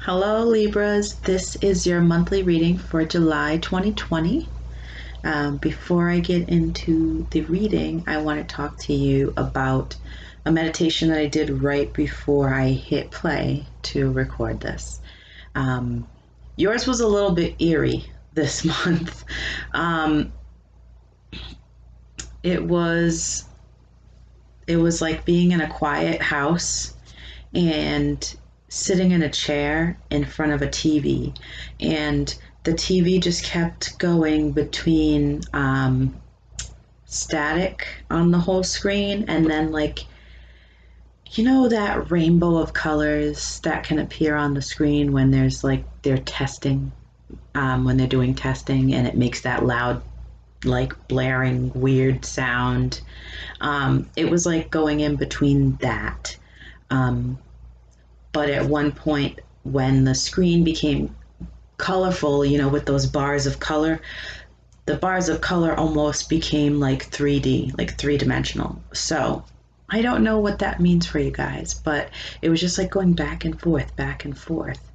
Hello, Libras. This is your monthly reading for July 2020. Before I get into the reading, I want to talk to you about a meditation that I did right before I hit play to record this. Yours was a little bit eerie this month. It was like being in a quiet house and sitting in a chair in front of a TV, and the TV just kept going between static on the whole screen, and then that rainbow of colors that can appear on the screen when they're testing, when they're doing testing, and it makes that loud, blaring, weird sound. It was like going in between that. But at one point, when the screen became colorful, with those bars of color, the bars of color almost became like 3D, like three-dimensional. So I don't know what that means for you guys, but it was just like going back and forth, back and forth.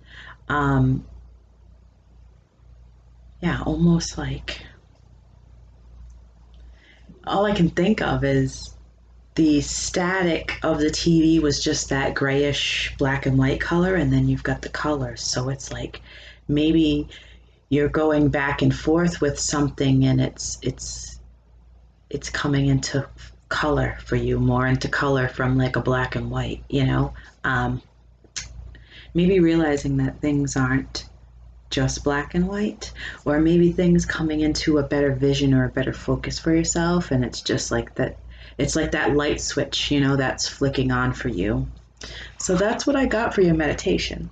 Almost like all I can think of is the static of the TV was just that grayish black and white color, and then you've got the colors. So it's like maybe you're going back and forth with something, and it's coming into color for you, more into color from like a black and white. Maybe realizing that things aren't just black and white, or maybe things coming into a better vision or a better focus for yourself, and it's just like that. It's like that light switch, that's flicking on for you. So that's what I got for your meditation.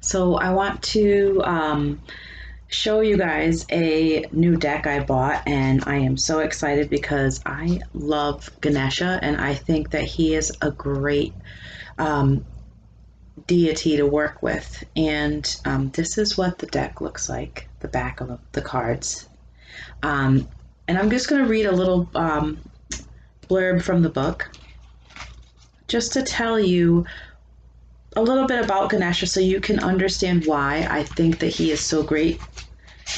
So I want to show you guys a new deck I bought, and I am so excited because I love Ganesha, and I think that he is a great deity to work with. And this is what the deck looks like, the back of the cards. And I'm just going to read a little blurb from the book just to tell you a little bit about Ganesha so you can understand why I think that he is so great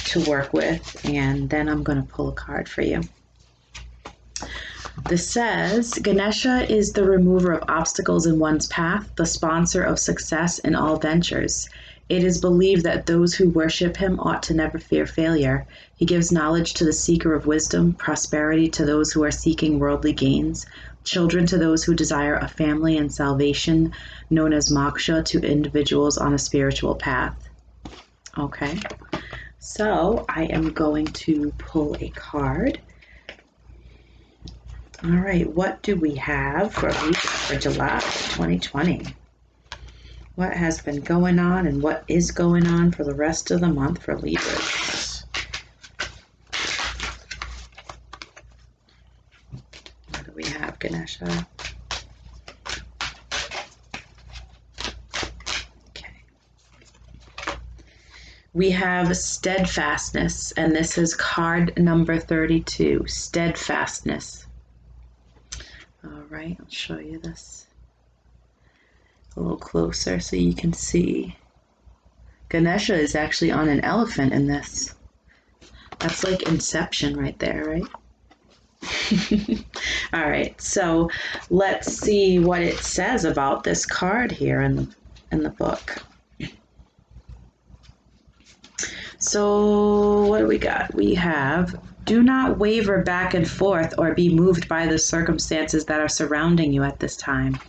to work with. And then I'm going to pull a card for you. This says, Ganesha is the remover of obstacles in one's path, the sponsor of success in all ventures. It is believed that those who worship him ought to never fear failure. He gives knowledge to the seeker of wisdom, prosperity to those who are seeking worldly gains, children to those who desire a family, and salvation, known as moksha, to individuals on a spiritual path. Okay, so I am going to pull a card. All right, what do we have for July 2020? What has been going on and what is going on for the rest of the month for Libras? What do we have, Ganesha? Okay. We have steadfastness, and this is card number 32, steadfastness. All right, I'll show you this a little closer so you can see. Ganesha is actually on an elephant in this. That's like Inception right there, right? All right, so let's see what it says about this card here in the book. So what do we got? We have, do not waver back and forth or be moved by the circumstances that are surrounding you at this time.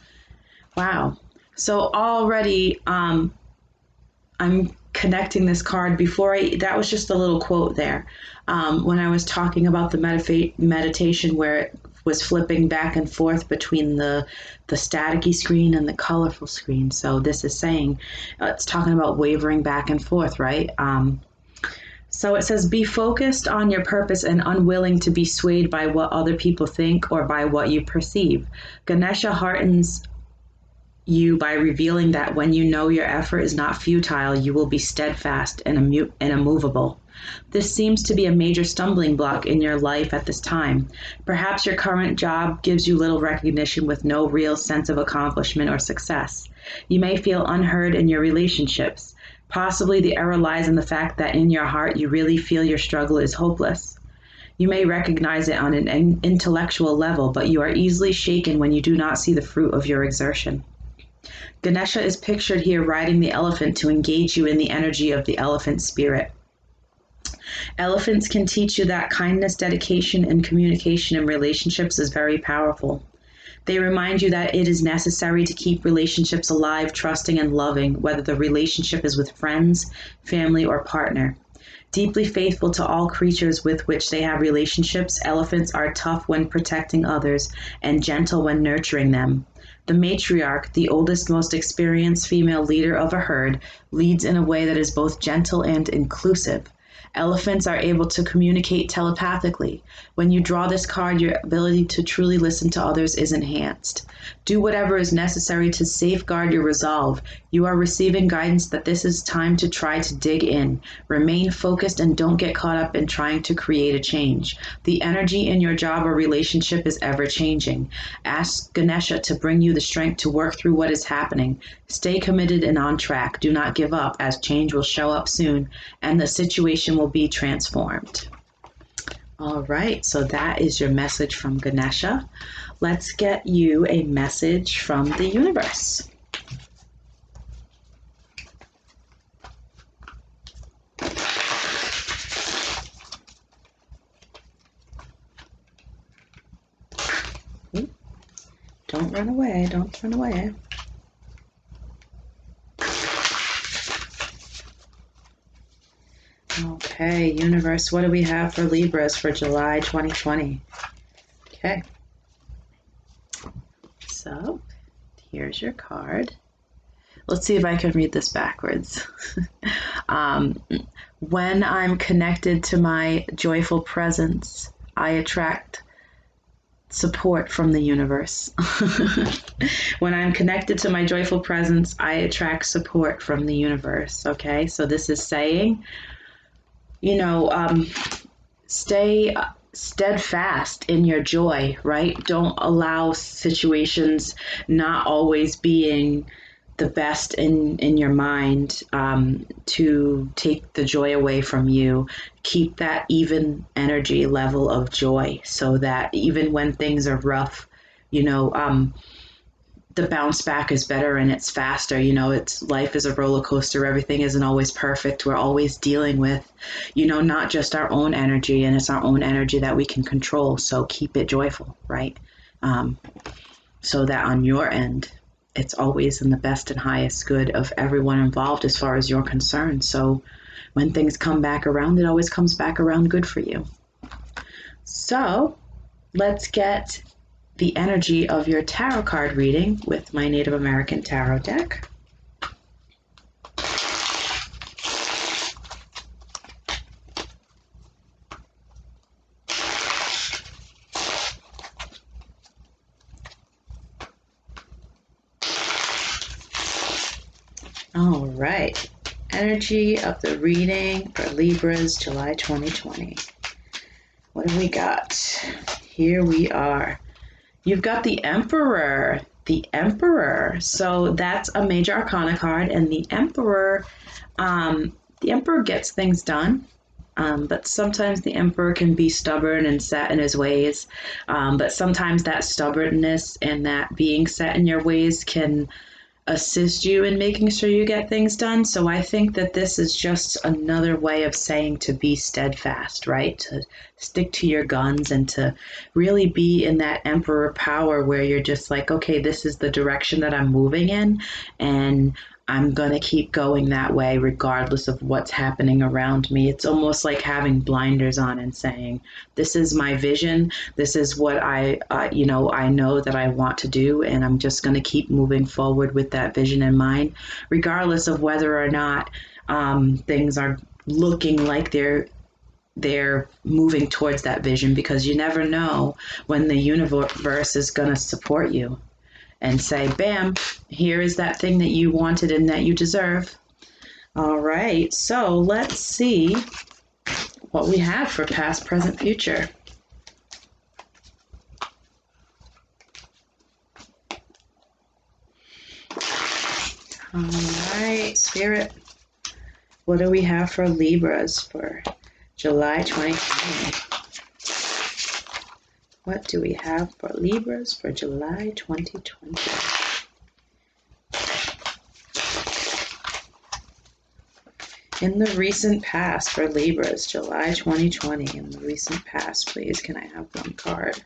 Wow. So already I'm connecting this card that was just a little quote there. When I was talking about the meditation where it was flipping back and forth between the staticky screen and the colorful screen. So this is saying, it's talking about wavering back and forth, right? So it says, be focused on your purpose and unwilling to be swayed by what other people think or by what you perceive. Ganesha heartens you by revealing that when you know your effort is not futile, you will be steadfast and immovable. This seems to be a major stumbling block in your life at this time. Perhaps your current job gives you little recognition with no real sense of accomplishment or success. You may feel unheard in your relationships. Possibly the error lies in the fact that in your heart you really feel your struggle is hopeless. You may recognize it on an intellectual level, but you are easily shaken when you do not see the fruit of your exertion. Ganesha is pictured here riding the elephant to engage you in the energy of the elephant spirit. Elephants can teach you that kindness, dedication, and communication in relationships is very powerful. They remind you that it is necessary to keep relationships alive, trusting, and loving, whether the relationship is with friends, family, or partner. Deeply faithful to all creatures with which they have relationships, elephants are tough when protecting others and gentle when nurturing them. The matriarch, the oldest, most experienced female leader of a herd, leads in a way that is both gentle and inclusive. Elephants are able to communicate telepathically. When you draw this card, your ability to truly listen to others is enhanced. Do whatever is necessary to safeguard your resolve. You are receiving guidance that this is time to try to dig in. Remain focused and don't get caught up in trying to create a change. The energy in your job or relationship is ever changing. Ask Ganesha to bring you the strength to work through what is happening. Stay committed and on track. Do not give up, as change will show up soon and the situation will be transformed. All right, so that is your message from Ganesha. Let's get you a message from the universe. Don't run away, don't run away. Okay, universe, what do we have for Libras for July 2020? Okay. So, here's your card. Let's see if I can read this backwards. When I'm connected to my joyful presence, I attract support from the universe. When I'm connected to my joyful presence, I attract support from the universe. Okay, so this is saying, stay steadfast in your joy, right? Don't allow situations not always being the best in your mind to take the joy away from you. Keep that even energy level of joy so that even when things are rough, the bounce back is better and it's faster. It's life is a roller coaster. Everything isn't always perfect. We're always dealing with, not just our own energy, and it's our own energy that we can control. So keep it joyful, right? So that on your end, it's always in the best and highest good of everyone involved as far as you're concerned. So when things come back around, it always comes back around good for you. So let's get the energy of your tarot card reading with my Native American tarot deck. All right, energy of the reading for Libras, July 2020. What do we got? Here we are. You've got the Emperor. The Emperor. So that's a major arcana card, and the Emperor gets things done. But sometimes the Emperor can be stubborn and set in his ways. But sometimes that stubbornness and that being set in your ways can assist you in making sure you get things done. So I think that this is just another way of saying to be steadfast, right? To stick to your guns and to really be in that emperor power where you're just like, okay, this is the direction that I'm moving in, and I'm going to keep going that way regardless of what's happening around me. It's almost like having blinders on and saying, this is my vision. This is what I know that I want to do, and I'm just going to keep moving forward with that vision in mind, regardless of whether or not things are looking like they're moving towards that vision, because you never know when the universe is going to support you. and say, bam, here is that thing that you wanted and that you deserve. All right, so let's see what we have for past, present, future. All right, Spirit, what do we have for Libras for July 2020? What do we have for Libras for July 2020? In the recent past for Libras, July 2020, in the recent past, please, can I have one card?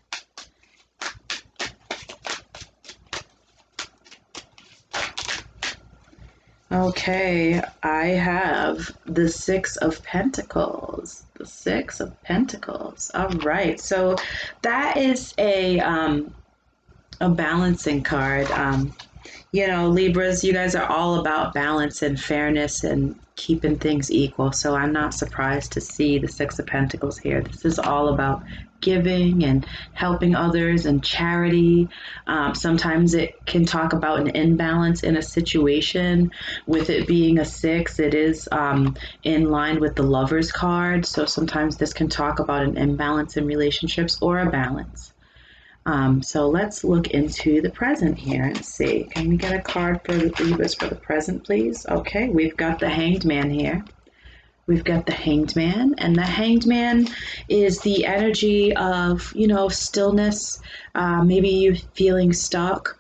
Okay, I have the Six of Pentacles. The Six of Pentacles. All right, so that is a balancing card. You know, Libras, you guys are all about balance and fairness and keeping things equal. So I'm not surprised to see the Six of Pentacles here. This is all about giving and helping others and charity. Sometimes it can talk about an imbalance in a situation. With it being a six, it is in line with the Lover's card. So sometimes this can talk about an imbalance in relationships or a balance. So let's look into the present here and see. Can we get a card for the Libras for the present, please? Okay, we've got the Hanged Man here. We've got the Hanged Man, and the Hanged Man is the energy of, you know, stillness, maybe you feeling stuck.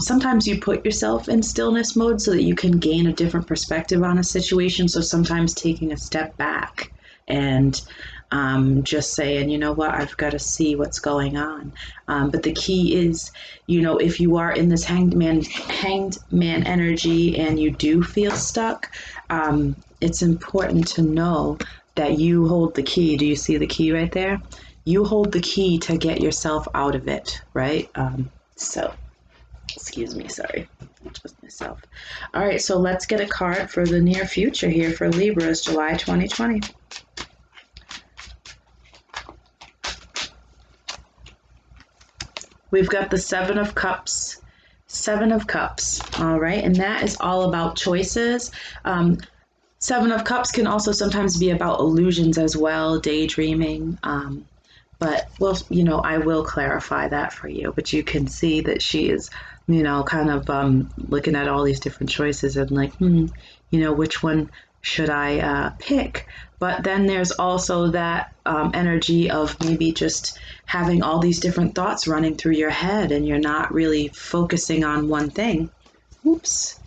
Sometimes you put yourself in stillness mode so that you can gain a different perspective on a situation. So sometimes taking a step back and just saying, you know what, I've got to see what's going on. But the key is, you know, if you are in this hanged man energy and you do feel stuck, it's important to know that you hold the key. Do you see the key right there? You hold the key to get yourself out of it, right? So, excuse me, sorry, just myself. All right, so let's get a card for the near future here for Libras, July 2020. We've got the Seven of Cups. Seven of Cups, all right, and that is all about choices. Seven of Cups can also sometimes be about illusions as well, daydreaming. But, well, you know, I will clarify that for you. But you can see that she is, you know, kind of looking at all these different choices and like, you know, which one should I pick? But then there's also that energy of maybe just having all these different thoughts running through your head and you're not really focusing on one thing. Oops,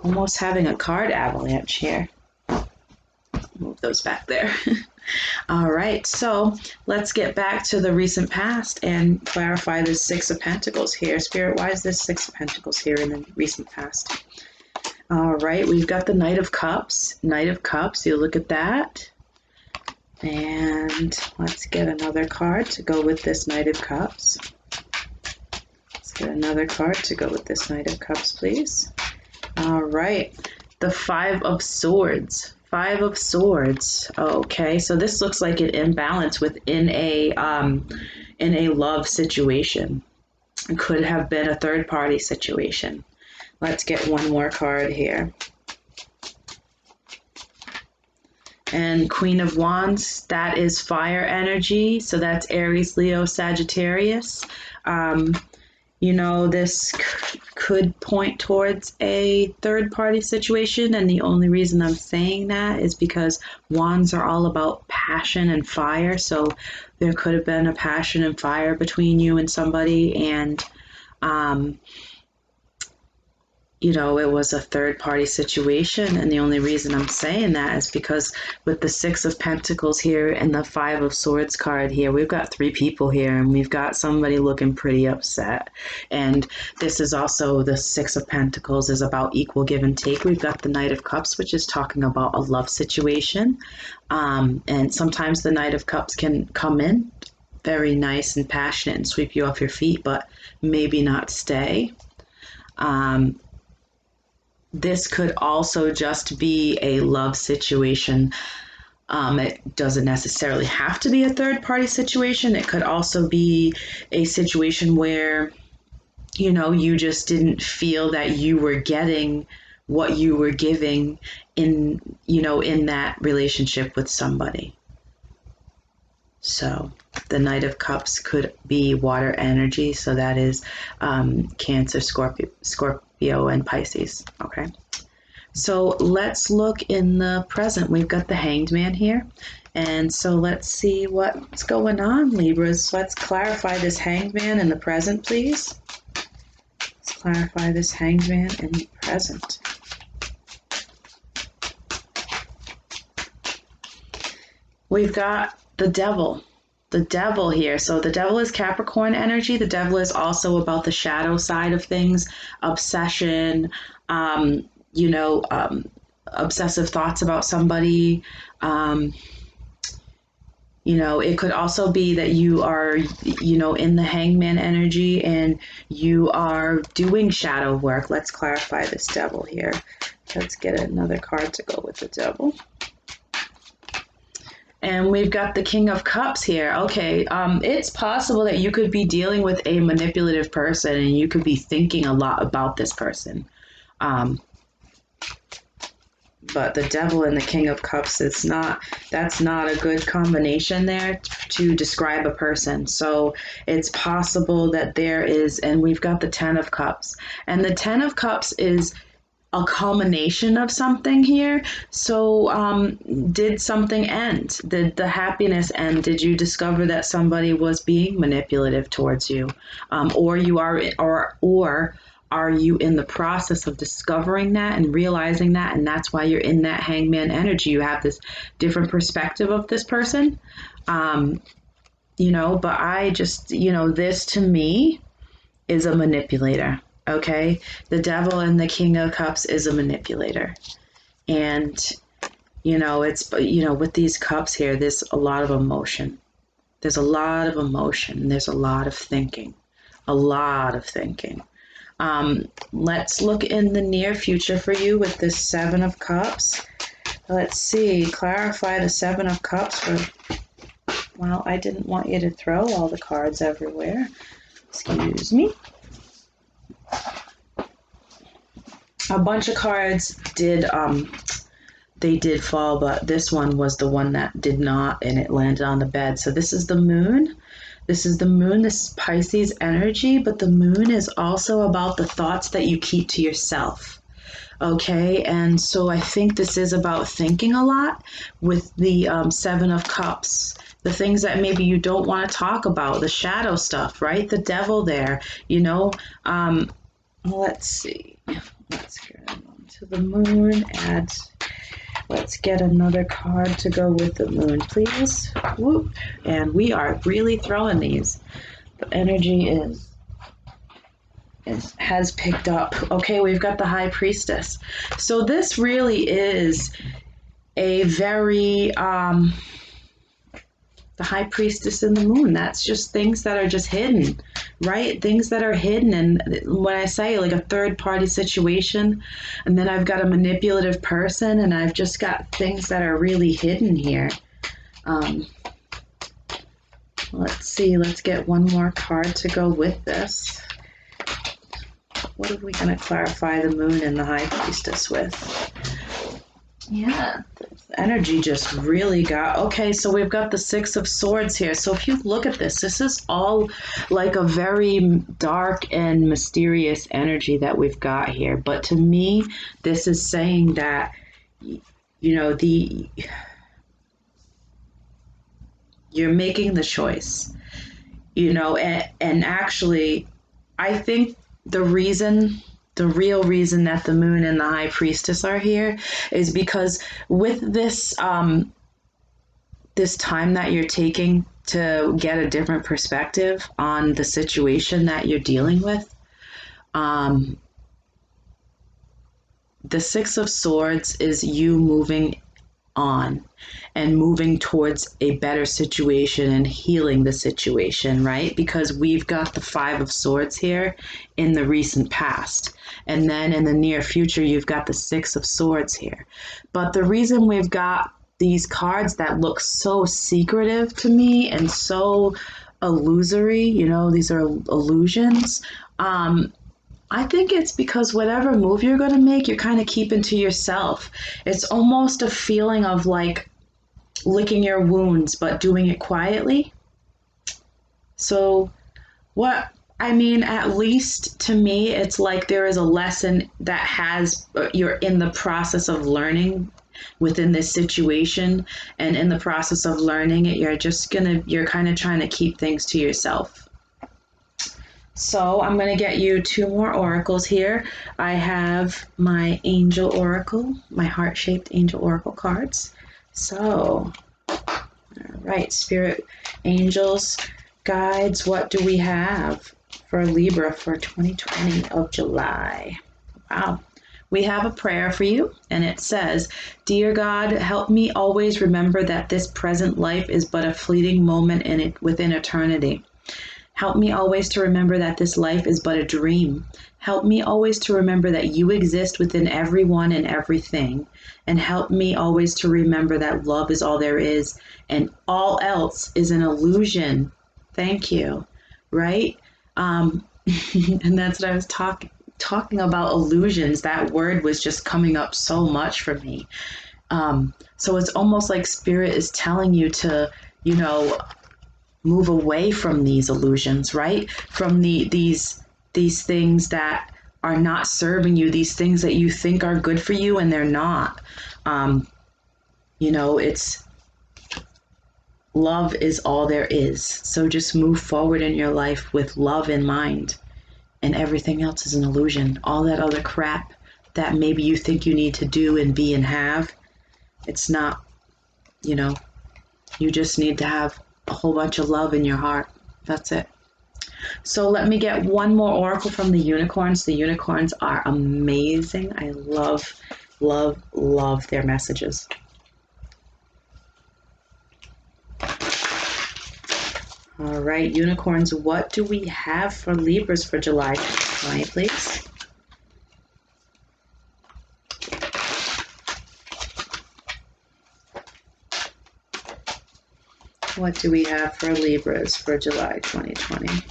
almost having a card avalanche here. Move those back there. All right, so let's get back to the recent past and clarify this Six of Pentacles here. Spirit, why is this Six of Pentacles here in the recent past? All right, we've got the Knight of Cups. Knight of Cups, you look at that. And let's get another card to go with this Knight of Cups. Let's get another card to go with this Knight of Cups, please. All right, the Five of Swords. Five of Swords. Okay, so this looks like an imbalance within a love situation. It could have been a third party situation. Let's get one more card here. And Queen of Wands, that is fire energy. So that's Aries, Leo, Sagittarius. You know, this could point towards a third-party situation, and the only reason I'm saying that is because wands are all about passion and fire, so there could have been a passion and fire between you and somebody, and you know, it was a third-party situation, and the only reason I'm saying that is because with the Six of Pentacles here and the Five of Swords card here, we've got three people here, and we've got somebody looking pretty upset. And this is also the Six of Pentacles is about equal give and take. We've got the Knight of Cups, which is talking about a love situation. And sometimes the Knight of Cups can come in very nice and passionate and sweep you off your feet, but maybe not stay. This could also just be a love situation. It doesn't necessarily have to be a third party situation. It could also be a situation where you know, you just didn't feel that you were getting what you were giving in, you know, in that relationship with somebody. So the Knight of Cups could be water energy. So that is Cancer, Scorpio, and Pisces. Okay. So let's look in the present. We've got the Hanged Man here. And so let's see what's going on, Libras. Let's clarify this Hanged Man in the present, please. Let's clarify this Hanged Man in the present. We've got the Devil. The Devil here. So the Devil is Capricorn energy. The Devil is also about the shadow side of things, obsession, obsessive thoughts about somebody. It could also be that you are, in the Hangman energy and you are doing shadow work. Let's clarify this Devil here. Let's get another card to go with the Devil. And we've got the King of Cups here. Okay, it's possible that you could be dealing with a manipulative person and you could be thinking a lot about this person. But the Devil and the King of Cups, that's not a good combination there to describe a person. So it's possible that there is, and we've got the Ten of Cups. And the Ten of Cups is a culmination of something here. So did something end? Did the happiness end? Did you discover that somebody was being manipulative towards you? Or are you in the process of discovering that and realizing that, and that's why you're in that Hangman energy? You have this different perspective of this person. But I just, this to me is a manipulator. Okay, the Devil and the King of Cups is a manipulator. And, with these cups here, there's a lot of emotion. There's a lot of emotion. There's a lot of thinking. Let's look in the near future for you with this Seven of Cups. Let's see, clarify the Seven of Cups well, I didn't want you to throw all the cards everywhere. Excuse me. A bunch of cards did fall, but this one was the one that did not, and it landed on the bed. So this is the Moon. This is Pisces energy, but the Moon is also about the thoughts that you keep to yourself. Okay, and so I think this is about thinking a lot with the Seven of Cups. The things that maybe you don't want to talk about, the shadow stuff, right? The Devil there, let's see. Let's get to the Moon. Let's get another card to go with the Moon, please. Whoop. And we are really throwing these. The energy has picked up. Okay, we've got the High Priestess. So this really is a very the High Priestess and the Moon. That's just things that are just hidden, right? Things that are hidden. And when I say like a third party situation, and then I've got a manipulative person, and I've just got things that are really hidden here. Let's see, let's get one more card to go with this. What are we going to clarify the Moon and the High Priestess with? Yeah, the energy just really got... Okay, so we've got the Six of Swords here. So if you look at this is all like a very dark and mysterious energy that we've got here. But to me, this is saying that, you're making the choice, and actually, I think the real reason that the Moon and the High Priestess are here is because with this this time that you're taking to get a different perspective on the situation that you're dealing with, the Six of Swords is you moving on and moving towards a better situation and healing the situation, right? Because we've got the Five of Swords here in the recent past. And then in the near future, you've got the Six of Swords here. But the reason we've got these cards that look so secretive to me and so illusory, these are illusions, I think it's because whatever move you're going to make, you're kind of keeping to yourself. It's almost a feeling of like licking your wounds, but doing it quietly. So, what I mean, at least to me, it's like there is a lesson that you're in the process of learning within this situation. And in the process of learning it, you're kind of trying to keep things to yourself. So I'm going to get you two more oracles here. I have my angel oracle, my heart-shaped angel oracle cards. So, all right, spirit angels, guides, what do we have for Libra for 2020 of July? Wow. We have a prayer for you, and it says, Dear God, help me always remember that this present life is but a fleeting moment within eternity. Help me always to remember that this life is but a dream. Help me always to remember that you exist within everyone and everything. And help me always to remember that love is all there is and all else is an illusion. Thank you. Right? And that's what I was talking about, illusions. That word was just coming up so much for me. So it's almost like spirit is telling you to, move away from these illusions, right? From these things that are not serving you, these things that you think are good for you and they're not. It's love is all there is. So just move forward in your life with love in mind, and everything else is an illusion. All that other crap that maybe you think you need to do and be and have, it's not, you just need to have a whole bunch of love in your heart. That's it. So let me get one more oracle from the unicorns. The unicorns are amazing. I love, love, love their messages. All right, unicorns, what do we have for Libras for July 2020, please? What do we have for Libras for July 2020?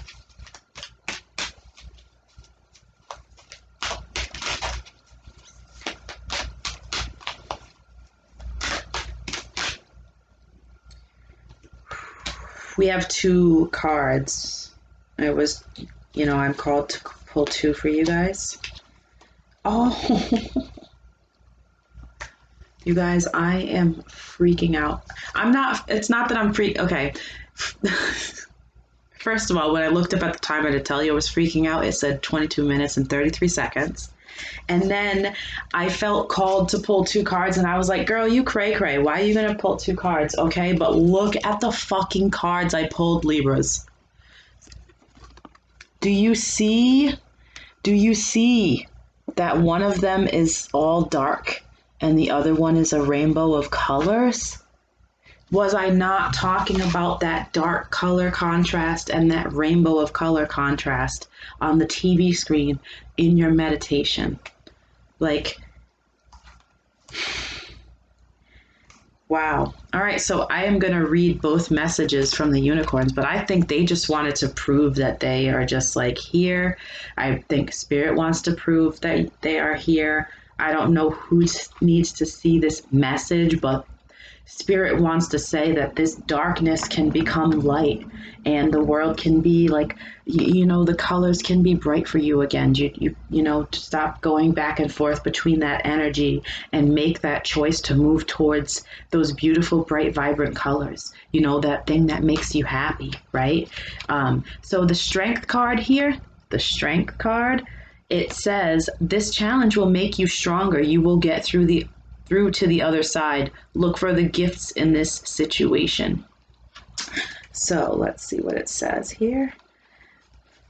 We have two cards. It was, I'm called to pull two for you guys. Oh, you guys, I am freaking out. It's not that I'm okay. First of all, when I looked up at the timer to tell you I was freaking out, it said 22 minutes and 33 seconds. And then I felt called to pull two cards, and I was like, girl, you cray. Why are you going to pull two cards? Okay, but look at the fucking cards I pulled, Libras. Do you see that one of them is all dark and the other one is a rainbow of colors? Was I not talking about that dark color contrast and that rainbow of color contrast on the TV screen in your meditation? Like, wow. All right, so I am going to read both messages from the unicorns, but I think they just wanted to prove that they are just like here. I think Spirit wants to prove that they are here. I don't know who needs to see this message, but Spirit wants to say that this darkness can become light and the world can be like, the colors can be bright for you again. You stop going back and forth between that energy and make that choice to move towards those beautiful, bright, vibrant colors. That thing that makes you happy, right? So the strength card here, it says, this challenge will make you stronger. You will get through to the other side. Look for the gifts in this situation. So let's see what it says here.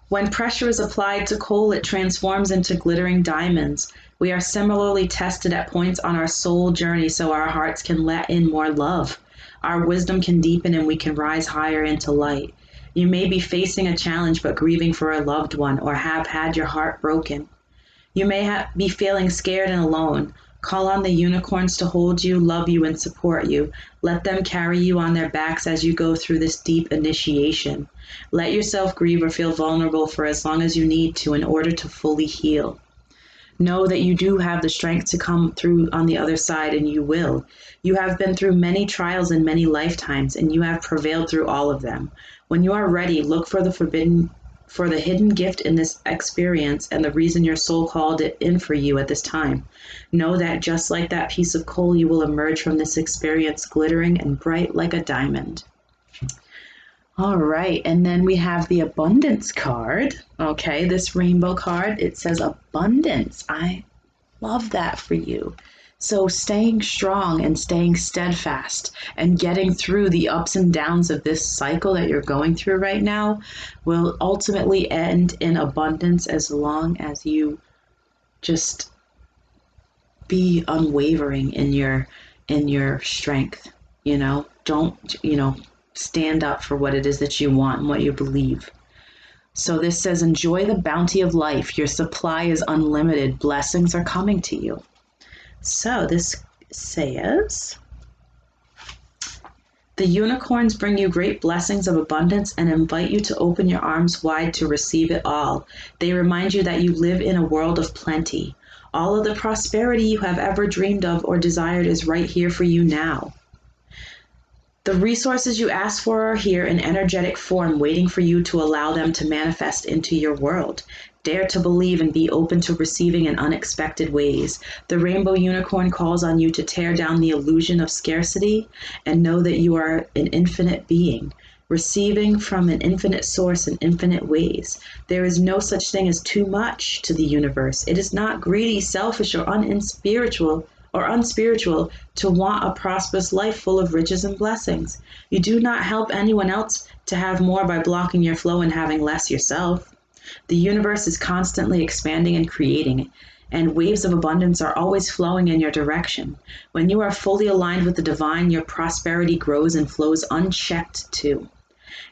When pressure is applied to coal, it transforms into glittering diamonds. We are similarly tested at points on our soul journey so our hearts can let in more love. Our wisdom can deepen and we can rise higher into light. You may be facing a challenge but grieving for a loved one or have had your heart broken. You may be feeling scared and alone. Call on the unicorns to hold you, love you, and support you. Let them carry you on their backs as you go through this deep initiation. Let yourself grieve or feel vulnerable for as long as you need to in order to fully heal. Know that you do have the strength to come through on the other side, and you will. You have been through many trials in many lifetimes, and you have prevailed through all of them. When you are ready, look for the hidden gift in this experience and the reason your soul called it in for you at this time. Know that just like that piece of coal, you will emerge from this experience glittering and bright like a diamond. All right, and then we have the abundance card. Okay, this rainbow card, it says abundance. I love that for you. So staying strong and staying steadfast and getting through the ups and downs of this cycle that you're going through right now will ultimately end in abundance as long as you just be unwavering in your strength. Don't stand up for what it is that you want and what you believe. So this says, enjoy the bounty of life. Your supply is unlimited. Blessings are coming to you. So this says, the unicorns bring you great blessings of abundance and invite you to open your arms wide to receive it all. They remind you that you live in a world of plenty. All of the prosperity you have ever dreamed of or desired is right here for you now. The resources you ask for are here in energetic form, waiting for you to allow them to manifest into your world. Dare to believe and be open to receiving in unexpected ways. The rainbow unicorn calls on you to tear down the illusion of scarcity and know that you are an infinite being, receiving from an infinite source in infinite ways. There is no such thing as too much to the universe. It is not greedy, selfish, or unspiritual to want a prosperous life full of riches and blessings. You do not help anyone else to have more by blocking your flow and having less yourself. The universe is constantly expanding and creating, and waves of abundance are always flowing in your direction. When you are fully aligned with the divine, your prosperity grows and flows unchecked too.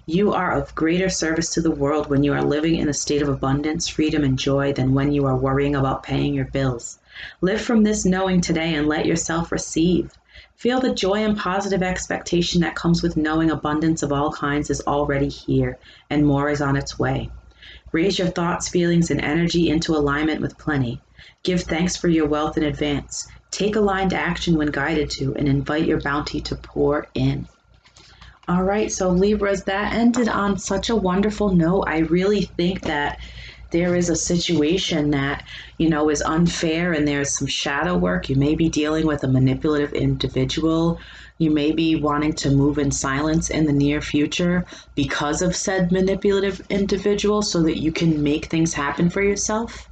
You are of greater service to the world when you are living in a state of abundance, freedom, and joy than when you are worrying about paying your bills. Live from this knowing today and let yourself receive. Feel the joy and positive expectation that comes with knowing abundance of all kinds is already here and more is on its way. Raise your thoughts, feelings, and energy into alignment with plenty. Give thanks for your wealth in advance. Take aligned action when guided to, and invite your bounty to pour in. All right, so Libras, that ended on such a wonderful note. I really think that there is a situation that, is unfair and there's some shadow work. You may be dealing with a manipulative individual. You may be wanting to move in silence in the near future because of said manipulative individual so that you can make things happen for yourself.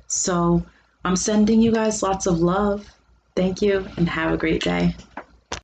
So I'm sending you guys lots of love. Thank you and have a great day.